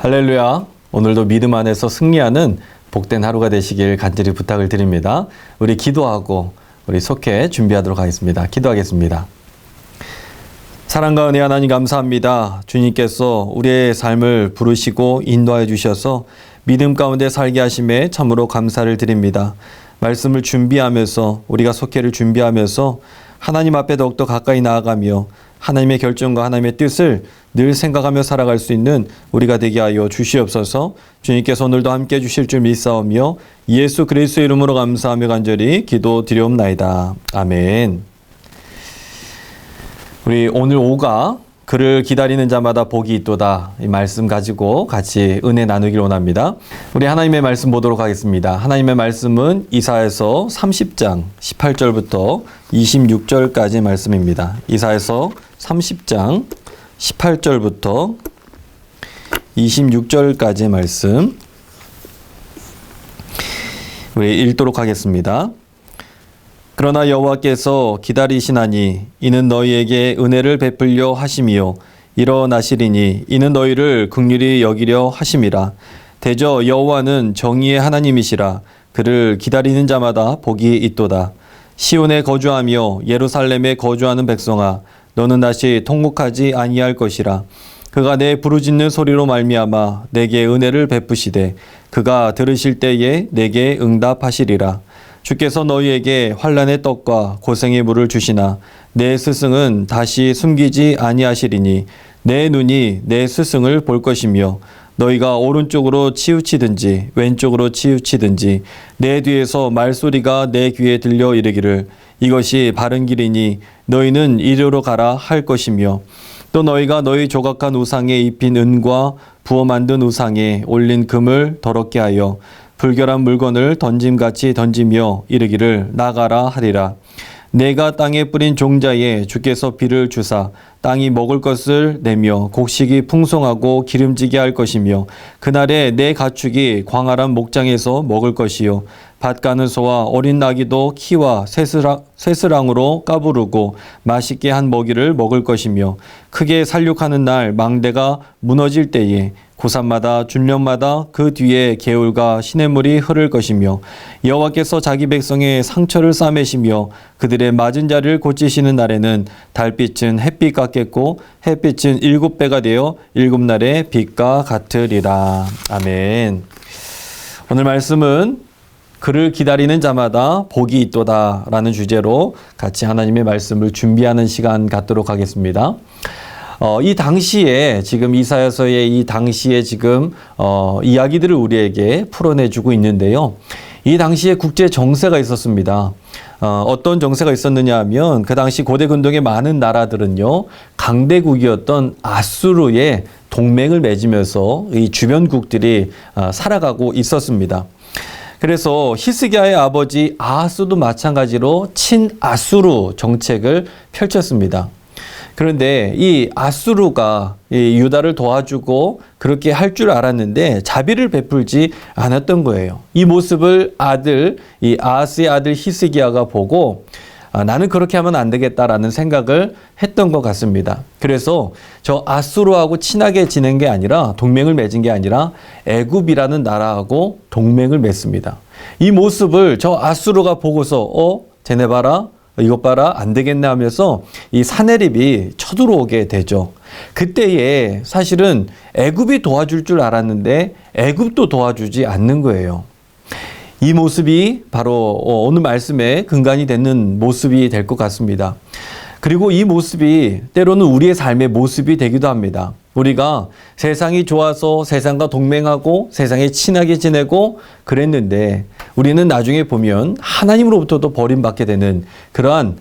할렐루야. 오늘도 믿음 안에서 승리하는 복된 하루가 되시길 간절히 부탁을 드립니다. 우리 기도하고 우리 속해 준비하도록 하겠습니다. 기도하겠습니다. 사랑과 은혜 하나님 감사합니다. 주님께서 우리의 삶을 부르시고 인도하여 주셔서 믿음 가운데 살게 하심에 참으로 감사를 드립니다. 말씀을 준비하면서 우리가 속회를 준비하면서 하나님 앞에 더욱더 가까이 나아가며 하나님의 결정과 하나님의 뜻을 늘 생각하며 살아갈 수 있는 우리가 되게 하여 주시옵소서. 주님께서 오늘도 함께 해주실 줄 믿사오며 예수 그리스도의 이름으로 감사하며 간절히 기도드리옵나이다. 아멘. 우리 오늘 5가 그를 기다리는 자마다 복이 있도다, 이 말씀 가지고 같이 은혜 나누길 원합니다. 우리 하나님의 말씀 보도록 하겠습니다. 하나님의 말씀은 이사야서 30장 18절부터 26절까지 말씀입니다. 이사야서 30장 18절부터 26절까지 말씀 우리 읽도록 하겠습니다. 그러나 여호와께서 기다리시나니 이는 너희에게 은혜를 베풀려 하심이요 일어나시리니 이는 너희를 긍휼히 여기려 하심이라. 대저 여호와는 정의의 하나님이시라. 그를 기다리는 자마다 복이 있도다. 시온에 거주하며 예루살렘에 거주하는 백성아, 너는 다시 통곡하지 아니할 것이라. 그가 내 부르짖는 소리로 말미암아 내게 은혜를 베푸시되 그가 들으실 때에 내게 응답하시리라. 주께서 너희에게 환난의 떡과 고생의 물을 주시나 내 스승은 다시 숨기지 아니하시리니 내 눈이 내 스승을 볼 것이며 너희가 오른쪽으로 치우치든지 왼쪽으로 치우치든지 내 뒤에서 말소리가 내 귀에 들려 이르기를 이것이 바른 길이니 너희는 이리로 가라 할 것이며 또 너희가 너희 조각한 우상에 입힌 은과 부어 만든 우상에 올린 금을 더럽게 하여 불결한 물건을 던짐같이 던지며 이르기를 나가라 하리라. 내가 땅에 뿌린 종자에 주께서 비를 주사 땅이 먹을 것을 내며 곡식이 풍성하고 기름지게 할 것이며 그날에 내 가축이 광활한 목장에서 먹을 것이요 밭 가는 소와 어린 나귀도 키와 쇠스랑으로 까부르고 맛있게 한 먹이를 먹을 것이며 크게 살육하는 날 망대가 무너질 때에 고산마다 준련마다 그 뒤에 개울과 시냇물이 흐를 것이며 여호와께서 자기 백성의 상처를 싸매시며 그들의 맞은 자리를 고치시는 날에는 달빛은 햇빛 같겠고 햇빛은 7배가 되어 7날의 빛과 같으리라. 아멘. 오늘 말씀은 그를 기다리는 자마다 복이 있도다 라는 주제로 같이 하나님의 말씀을 준비하는 시간 갖도록 하겠습니다. 이 당시에 지금 이사야서의 이 당시에 지금 이야기들을 우리에게 풀어내주고 있는데요. 이 당시에 국제 정세가 있었습니다. 어떤 정세가 있었느냐 하면 그 당시 고대 근동의 많은 나라들은요 강대국이었던 아수르의 동맹을 맺으면서 이 주변국들이 살아가고 있었습니다. 그래서 히스기야의 아버지 아하스도 마찬가지로 친아수르 정책을 펼쳤습니다. 그런데 이 아수르가 이 유다를 도와주고 그렇게 할 줄 알았는데 자비를 베풀지 않았던 거예요. 이 모습을 이 아하스의 아들 히스기야가 보고 나는 그렇게 하면 안 되겠다라는 생각을 했던 것 같습니다. 그래서 저 아수르하고 친하게 지낸 게 아니라 동맹을 맺은 게 아니라 애굽이라는 나라하고 동맹을 맺습니다. 이 모습을 저 아수르가 보고서 쟤네 봐라. 이것 봐라 안 되겠네 하면서 이 사내립이 쳐들어오게 되죠. 그때에 사실은 애굽이 도와줄 줄 알았는데 애굽도 도와주지 않는 거예요. 이 모습이 바로 오늘 말씀의 근간이 되는 모습이 될 것 같습니다. 그리고 이 모습이 때로는 우리의 삶의 모습이 되기도 합니다. 우리가 세상이 좋아서 세상과 동맹하고 세상에 친하게 지내고 그랬는데 우리는 나중에 보면 하나님으로부터도 버림받게 되는 그러한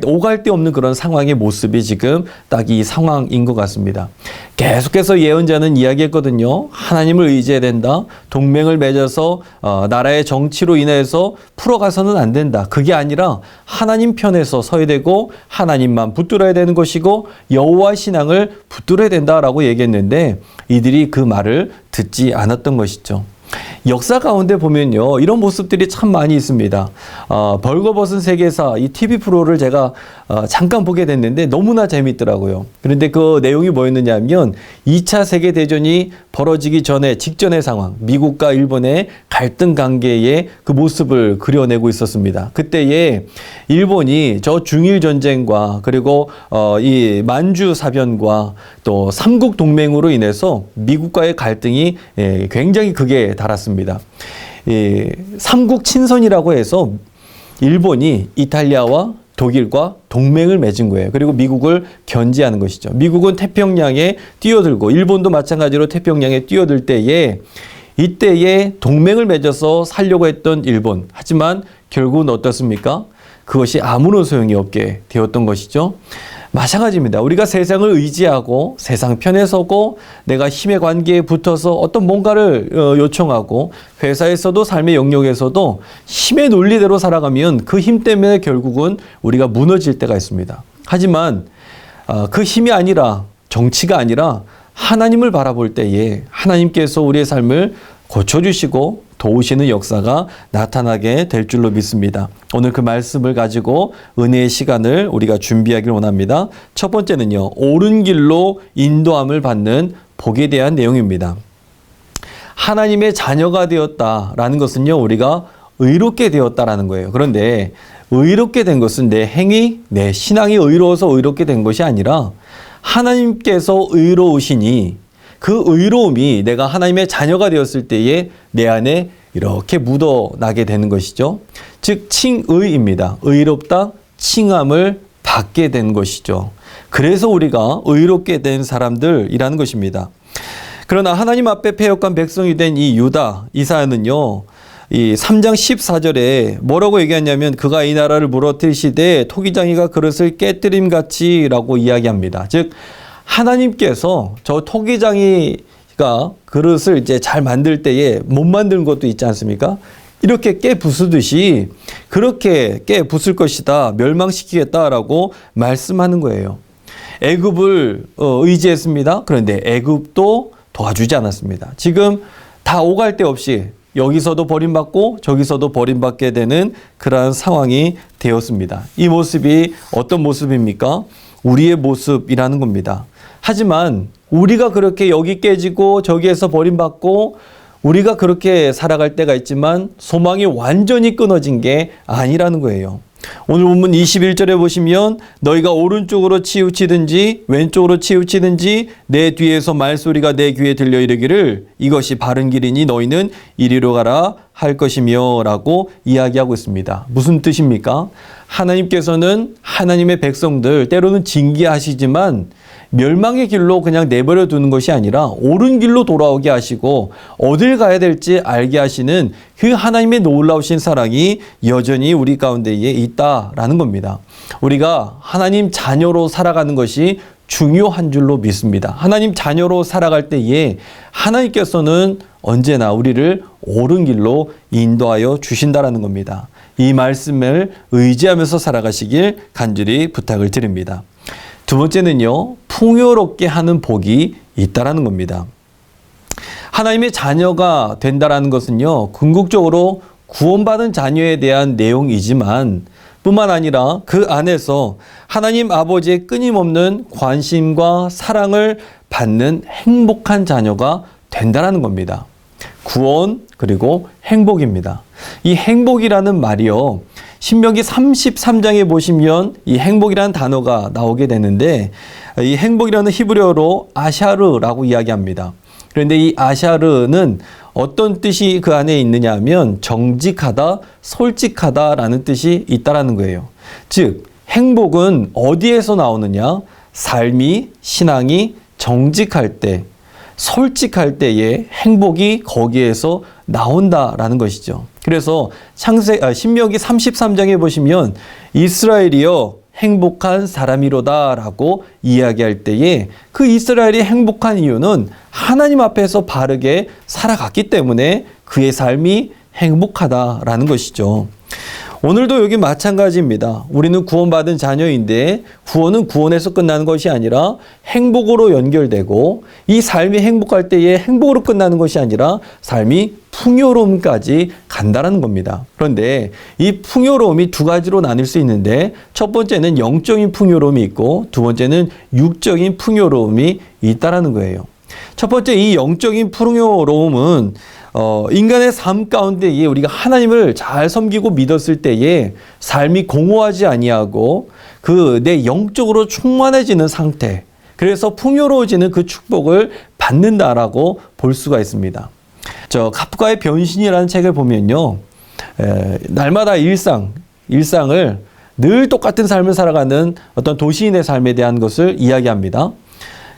오갈 데 없는 그런 상황의 모습이 지금 딱 이 상황인 것 같습니다. 계속해서 예언자는 이야기했거든요. 하나님을 의지해야 된다. 동맹을 맺어서 나라의 정치로 인해서 풀어가서는 안 된다. 그게 아니라 하나님 편에서 서야 되고 하나님만 붙들어야 되는 것이고 여호와 신앙을 붙들어야 된다라고 얘기했는데 이들이 그 말을 듣지 않았던 것이죠. 역사 가운데 보면요, 이런 모습들이 참 많이 있습니다. 벌거벗은 세계사, 이 TV 프로를 제가 잠깐 보게 됐는데 너무나 재밌더라고요. 그런데 그 내용이 뭐였느냐 하면 2차 세계대전이 벌어지기 전에 직전의 상황, 미국과 일본의 갈등 관계의 그 모습을 그려내고 있었습니다. 그때에 일본이 저 중일 전쟁과 그리고 이 만주 사변과 또 삼국 동맹으로 인해서 미국과의 갈등이 굉장히 극에 달았습니다. 삼국 친선이라고 해서 일본이 이탈리아와 독일과 동맹을 맺은 거예요. 그리고 미국을 견제하는 것이죠. 미국은 태평양에 뛰어들고 일본도 마찬가지로 태평양에 뛰어들 때에 이때에 동맹을 맺어서 살려고 했던 일본. 하지만 결국은 어떻습니까? 그것이 아무런 소용이 없게 되었던 것이죠. 마찬가지입니다. 우리가 세상을 의지하고 세상 편에 서고 내가 힘의 관계에 붙어서 어떤 뭔가를 요청하고 회사에서도 삶의 영역에서도 힘의 논리대로 살아가면 그 힘 때문에 결국은 우리가 무너질 때가 있습니다. 하지만 그 힘이 아니라 정치가 아니라 하나님을 바라볼 때에 하나님께서 우리의 삶을 고쳐주시고 도우시는 역사가 나타나게 될 줄로 믿습니다. 오늘 그 말씀을 가지고 은혜의 시간을 우리가 준비하기를 원합니다. 첫 번째는요, 옳은 길로 인도함을 받는 복에 대한 내용입니다. 하나님의 자녀가 되었다라는 것은요, 우리가 의롭게 되었다라는 거예요. 그런데 의롭게 된 것은 내 행위, 내 신앙이 의로워서 의롭게 된 것이 아니라 하나님께서 의로우시니 그 의로움이 내가 하나님의 자녀가 되었을 때에 내 안에 이렇게 묻어나게 되는 것이죠. 즉 칭의입니다. 의롭다, 칭함을 받게 된 것이죠. 그래서 우리가 의롭게 된 사람들이라는 것입니다. 그러나 하나님 앞에 패역한 백성이 된 이 유다, 이사야는요, 이 3장 14절에 뭐라고 얘기하냐면 그가 이 나라를 무너뜨리시되 토기장이가 그릇을 깨뜨림같이 라고 이야기합니다. 즉 하나님께서 저 토기장이가 그릇을 이제 잘 만들 때에 못 만든 것도 있지 않습니까? 이렇게 깨 부수듯이 그렇게 깨 부술 것이다, 멸망시키겠다라고 말씀하는 거예요. 애굽을 의지했습니다. 그런데 애굽도 도와주지 않았습니다. 지금 다 오갈 데 없이 여기서도 버림받고 저기서도 버림받게 되는 그러한 상황이 되었습니다. 이 모습이 어떤 모습입니까? 우리의 모습이라는 겁니다. 하지만 우리가 그렇게 여기 깨지고 저기에서 버림받고 우리가 그렇게 살아갈 때가 있지만 소망이 완전히 끊어진 게 아니라는 거예요. 오늘 본문 21절에 보시면 너희가 오른쪽으로 치우치든지 왼쪽으로 치우치든지 내 뒤에서 말소리가 내 귀에 들려 이르기를 이것이 바른 길이니 너희는 이리로 가라 할 것이며 라고 이야기하고 있습니다. 무슨 뜻입니까? 하나님께서는 하나님의 백성들 때로는 징계하시지만 멸망의 길로 그냥 내버려 두는 것이 아니라 옳은 길로 돌아오게 하시고 어딜 가야 될지 알게 하시는 그 하나님의 놀라우신 사랑이 여전히 우리 가운데에 있다라는 겁니다. 우리가 하나님 자녀로 살아가는 것이 중요한 줄로 믿습니다. 하나님 자녀로 살아갈 때에 하나님께서는 언제나 우리를 옳은 길로 인도하여 주신다라는 겁니다. 이 말씀을 의지하면서 살아가시길 간절히 부탁을 드립니다. 두 번째는요, 풍요롭게 하는 복이 있다라는 겁니다. 하나님의 자녀가 된다라는 것은요, 궁극적으로 구원받은 자녀에 대한 내용이지만 뿐만 아니라 그 안에서 하나님 아버지의 끊임없는 관심과 사랑을 받는 행복한 자녀가 된다라는 겁니다. 구원 그리고 행복입니다. 이 행복이라는 말이요, 신명기 33장에 보시면 이 행복이라는 단어가 나오게 되는데 이 행복이라는 히브리어로 아샤르라고 이야기합니다. 그런데 이 아샤르는 어떤 뜻이 그 안에 있느냐 하면 정직하다, 솔직하다라는 뜻이 있다라는 거예요. 즉 행복은 어디에서 나오느냐? 삶이, 신앙이 정직할 때, 솔직할 때에 행복이 거기에서 나온다라는 것이죠. 그래서 신명기 33장에 보시면 이스라엘이여 행복한 사람이로다 라고 이야기할 때에 그 이스라엘이 행복한 이유는 하나님 앞에서 바르게 살아갔기 때문에 그의 삶이 행복하다라는 것이죠. 오늘도 여기 마찬가지입니다. 우리는 구원받은 자녀인데 구원은 구원에서 끝나는 것이 아니라 행복으로 연결되고 이 삶이 행복할 때에 행복으로 끝나는 것이 아니라 삶이 풍요로움까지 간다는 겁니다. 그런데 이 풍요로움이 두 가지로 나뉠 수 있는데 첫 번째는 영적인 풍요로움이 있고 두 번째는 육적인 풍요로움이 있다라는 거예요. 첫 번째 이 영적인 풍요로움은 인간의 삶 가운데에 우리가 하나님을 잘 섬기고 믿었을 때에 삶이 공허하지 아니하고 그 내 영적으로 충만해지는 상태, 그래서 풍요로워지는 그 축복을 받는다라고 볼 수가 있습니다. 카프카의 변신이라는 책을 보면요, 날마다 일상을 늘 똑같은 삶을 살아가는 어떤 도시인의 삶에 대한 것을 이야기합니다.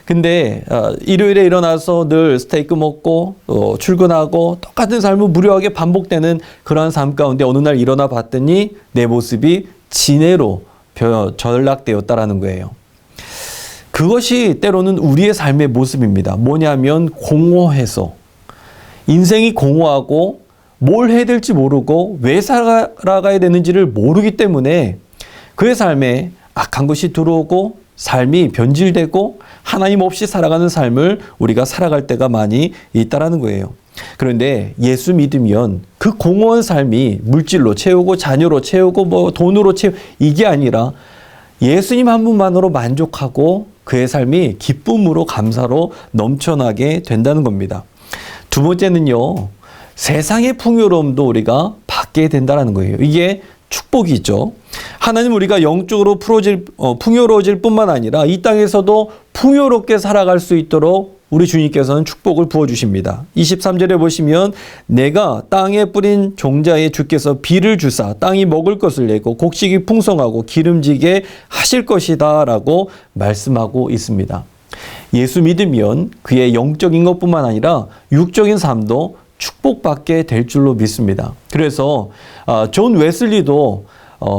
근데 일요일에 일어나서 늘 스테이크 먹고 출근하고 똑같은 삶을 무료하게 반복되는 그러한 삶 가운데 어느 날 일어나 봤더니 내 모습이 진해로 전락되었다라는 거예요. 그것이 때로는 우리의 삶의 모습입니다. 뭐냐면 공허해서 인생이 공허하고 뭘 해야 될지 모르고 왜 살아가야 되는지를 모르기 때문에 그의 삶에 악한 것이 들어오고 삶이 변질되고 하나님 없이 살아가는 삶을 우리가 살아갈 때가 많이 있다라는 거예요. 그런데 예수 믿으면 그 공허한 삶이 물질로 채우고 자녀로 채우고 돈으로 채우고 이게 아니라 예수님 한 분만으로 만족하고 그의 삶이 기쁨으로 감사로 넘쳐나게 된다는 겁니다. 두 번째는요, 세상의 풍요로움도 우리가 받게 된다는 거예요. 이게 축복이죠. 하나님 우리가 영적으로 풍요로워질 뿐만 아니라 이 땅에서도 풍요롭게 살아갈 수 있도록 우리 주님께서는 축복을 부어주십니다. 23절에 보시면 내가 땅에 뿌린 종자에 주께서 비를 주사 땅이 먹을 것을 내고 곡식이 풍성하고 기름지게 하실 것이다 라고 말씀하고 있습니다. 예수 믿으면 그의 영적인 것뿐만 아니라 육적인 삶도 축복받게 될 줄로 믿습니다. 그래서 존 웨슬리도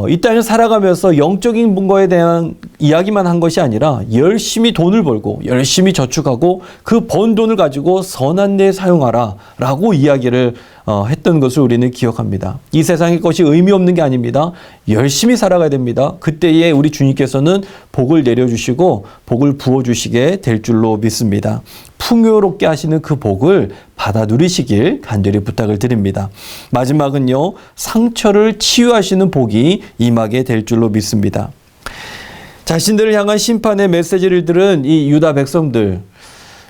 이 땅을 살아가면서 영적인 분과에 대한 이야기만 한 것이 아니라 열심히 돈을 벌고 열심히 저축하고 그 번 돈을 가지고 선한 데 사용하라 라고 이야기를 했던 것을 우리는 기억합니다. 이 세상의 것이 의미 없는 게 아닙니다. 열심히 살아가야 됩니다. 그때에 우리 주님께서는 복을 내려주시고 복을 부어주시게 될 줄로 믿습니다. 풍요롭게 하시는 그 복을 받아 누리시길 간절히 부탁을 드립니다. 마지막은요, 상처를 치유하시는 복이 임하게 될 줄로 믿습니다. 자신들을 향한 심판의 메시지를 들은 이 유다 백성들,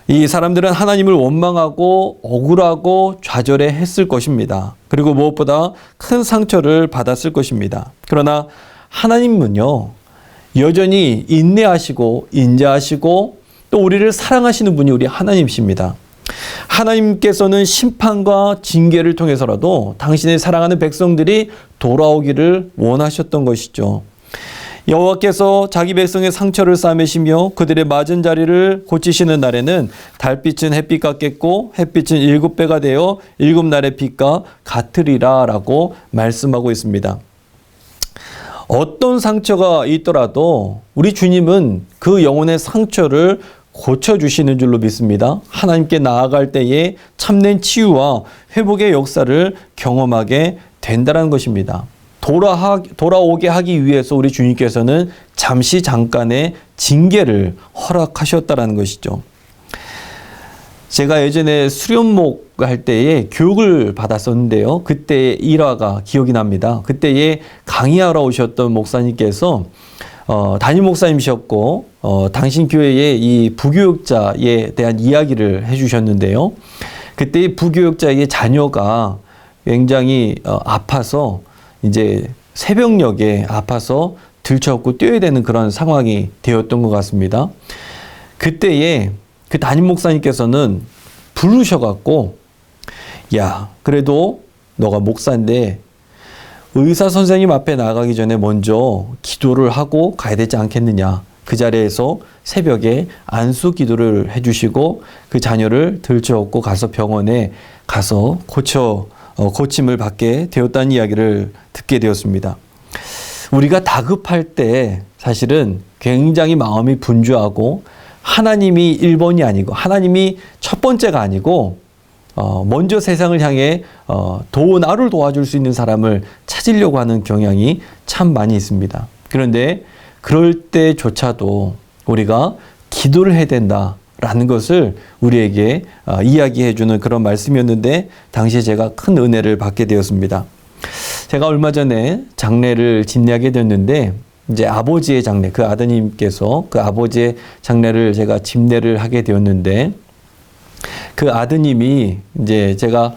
이 사람들은 하나님을 원망하고 억울하고 좌절해 했을 것입니다. 그리고 무엇보다 큰 상처를 받았을 것입니다. 그러나 하나님은요, 여전히 인내하시고 인자하시고 또 우리를 사랑하시는 분이 우리 하나님이십니다. 하나님께서는 심판과 징계를 통해서라도 당신의 사랑하는 백성들이 돌아오기를 원하셨던 것이죠. 여호와께서 자기 백성의 상처를 싸매시며 그들의 맞은 자리를 고치시는 날에는 달빛은 햇빛 같겠고 햇빛은 7배가 되어 7날의 빛과 같으리라 라고 말씀하고 있습니다. 어떤 상처가 있더라도 우리 주님은 그 영혼의 상처를 고쳐주시는 줄로 믿습니다. 하나님께 나아갈 때에 참된 치유와 회복의 역사를 경험하게 된다는 것입니다. 돌아오게 하기 위해서 우리 주님께서는 잠깐의 징계를 허락하셨다는 것이죠. 제가 예전에 수련목 할 때에 교육을 받았었는데요. 그때의 일화가 기억이 납니다. 그때에 강의하러 오셨던 목사님께서 담임 목사님이셨고 당신 교회의 이 부교육자에 대한 이야기를 해주셨는데요. 그때 부교육자의 자녀가 굉장히 아파서 이제 새벽녘에 아파서 들쳐업고 뛰어야 되는 그런 상황이 되었던 것 같습니다. 그때에 그 담임 목사님께서는 부르셔갖고, 야, 그래도 너가 목사인데 의사 선생님 앞에 나가기 전에 먼저 기도를 하고 가야 되지 않겠느냐. 그 자리에서 새벽에 안수 기도를 해주시고 그 자녀를 들쳐업고 가서 병원에 가서 고침을 받게 되었다는 이야기를 듣게 되었습니다. 우리가 다급할 때 사실은 굉장히 마음이 분주하고 하나님이 1번이 아니고 하나님이 첫 번째가 아니고 먼저 세상을 향해 나를 도와줄 수 있는 사람을 찾으려고 하는 경향이 참 많이 있습니다. 그런데 그럴 때조차도 우리가 기도를 해야 된다라는 것을 우리에게 이야기해 주는 그런 말씀이었는데, 당시에 제가 큰 은혜를 받게 되었습니다. 제가 얼마 전에 장례를 집례하게 됐는데, 이제 아버지의 장례, 그 아드님께서 그 아버지의 장례를 제가 집례를 하게 되었는데, 그 아드님이 이제 제가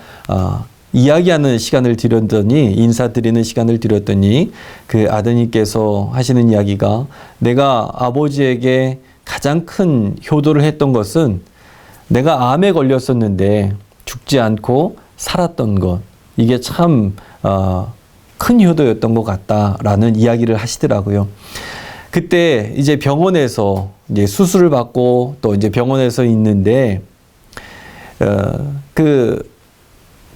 이야기하는 시간을 드렸더니, 인사드리는 시간을 드렸더니, 그 아드님께서 하시는 이야기가, 내가 아버지에게 가장 큰 효도를 했던 것은 내가 암에 걸렸었는데 죽지 않고 살았던 것, 이게 참 큰 효도였던 것 같다라는 이야기를 하시더라고요. 그때 이제 병원에서 이제 수술을 받고 또 이제 병원에서 있는데 그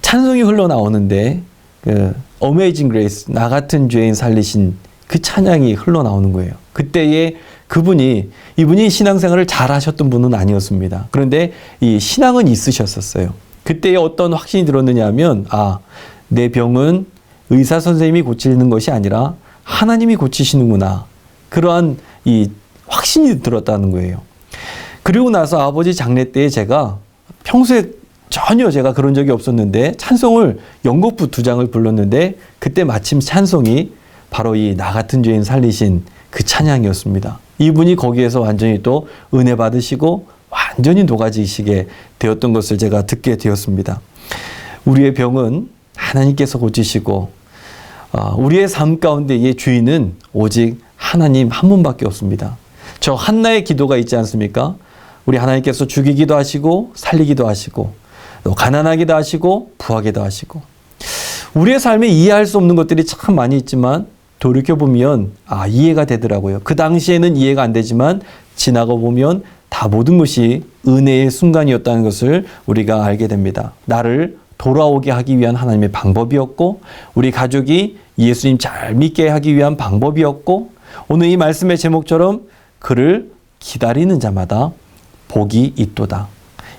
찬송이 흘러나오는데, 그 Amazing Grace, 나 같은 죄인 살리신 그 찬양이 흘러나오는 거예요. 그때에 이분이 신앙생활을 잘 하셨던 분은 아니었습니다. 그런데 이 신앙은 있으셨었어요. 그때에 어떤 확신이 들었느냐 하면, 내 병은 의사 선생님이 고치는 것이 아니라 하나님이 고치시는구나. 그러한 이 확신이 들었다는 거예요. 그리고 나서 아버지 장례 때에 제가 평소에 전혀 제가 그런 적이 없었는데 찬송을 연곡부 2장을 불렀는데, 그때 마침 찬송이 바로 이 나 같은 죄인 살리신 그 찬양이었습니다. 이분이 거기에서 완전히 또 은혜 받으시고 완전히 녹아지시게 되었던 것을 제가 듣게 되었습니다. 우리의 병은 하나님께서 고치시고 우리의 삶 가운데의 주인은 오직 하나님 한 분밖에 없습니다. 저 한나의 기도가 있지 않습니까? 우리 하나님께서 죽이기도 하시고 살리기도 하시고 또 가난하기도 하시고 부하기도 하시고, 우리의 삶에 이해할 수 없는 것들이 참 많이 있지만 돌이켜보면 이해가 되더라고요. 그 당시에는 이해가 안 되지만 지나고 보면 다 모든 것이 은혜의 순간이었다는 것을 우리가 알게 됩니다. 나를 돌아오게 하기 위한 하나님의 방법이었고, 우리 가족이 예수님 잘 믿게 하기 위한 방법이었고, 오늘 이 말씀의 제목처럼 그를 기다리는 자마다 복이 있도다.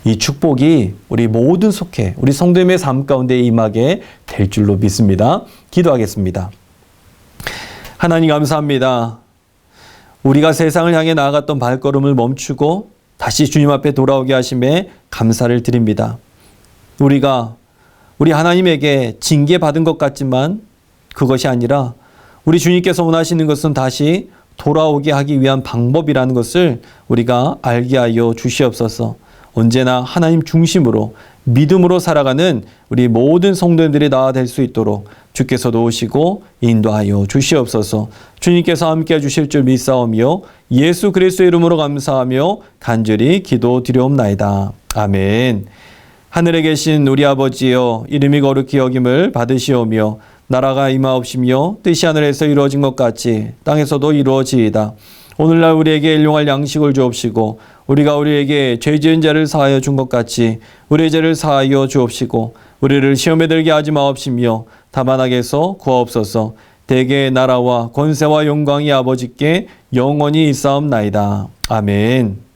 이 축복이 우리 모든 속해 우리 성도님의 삶 가운데 임하게 될 줄로 믿습니다. 기도하겠습니다. 하나님 감사합니다. 우리가 세상을 향해 나아갔던 발걸음을 멈추고 다시 주님 앞에 돌아오게 하심에 감사를 드립니다. 우리 하나님에게 징계받은 것 같지만 그것이 아니라 우리 주님께서 원하시는 것은 다시 돌아오게 하기 위한 방법이라는 것을 우리가 알게 하여 주시옵소서. 언제나 하나님 중심으로 믿음으로 살아가는 우리 모든 성도님들이 다 될 수 있도록 주께서 도우시고 인도하여 주시옵소서. 주님께서 함께 해주실 줄 믿사오며 예수 그리스도의 이름으로 감사하며 간절히 기도드리옵나이다. 아멘. 하늘에 계신 우리 아버지여, 이름이 거룩히 여김을 받으시오며 나라가 임하옵시며 뜻이 하늘에서 이루어진 것 같이 땅에서도 이루어지이다. 오늘날 우리에게 일용할 양식을 주옵시고 우리가 우리에게 죄 지은 자를 사하여 준 것 같이 우리의 죄를 사하여 주옵시고 우리를 시험에 들게 하지 마옵시며 다만 악에서 구하옵소서. 대개의 나라와 권세와 영광이 아버지께 영원히 있사옵나이다. 아멘.